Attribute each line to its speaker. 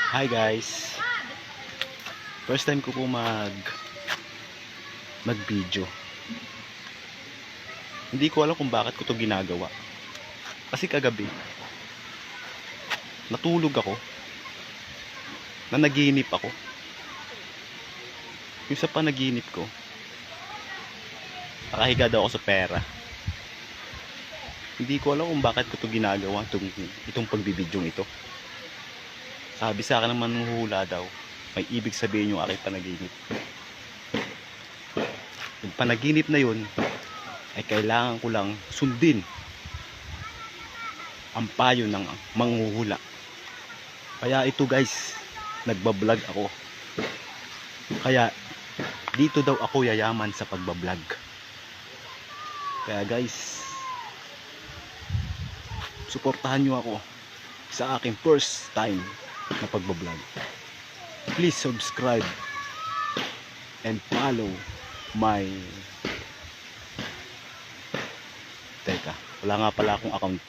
Speaker 1: Hi guys. First time ko po mag-video. Hindi ko alam kung bakit ko 'to ginagawa. Kasi kagabi natulog ako. Nanaginip ako. Yung sa panaginip ko, nakahiga daw ako sa pera. Hindi ko alam kung bakit ko 'to ginagawa, itong pagbibidyo ito. Sabi sa akin ng manhuhula daw, may ibig sabihin yung aking panaginip. Yung panaginip na yun ay kailangan ko lang sundin ang payo ng manghuhula. Kaya ito guys, nagbablog ako. Kaya dito daw ako yayaman sa pagbablog. Kaya guys, suportahan nyo ako sa aking first time na pagbablog. Please subscribe and follow my... Teka, wala nga pala akong account.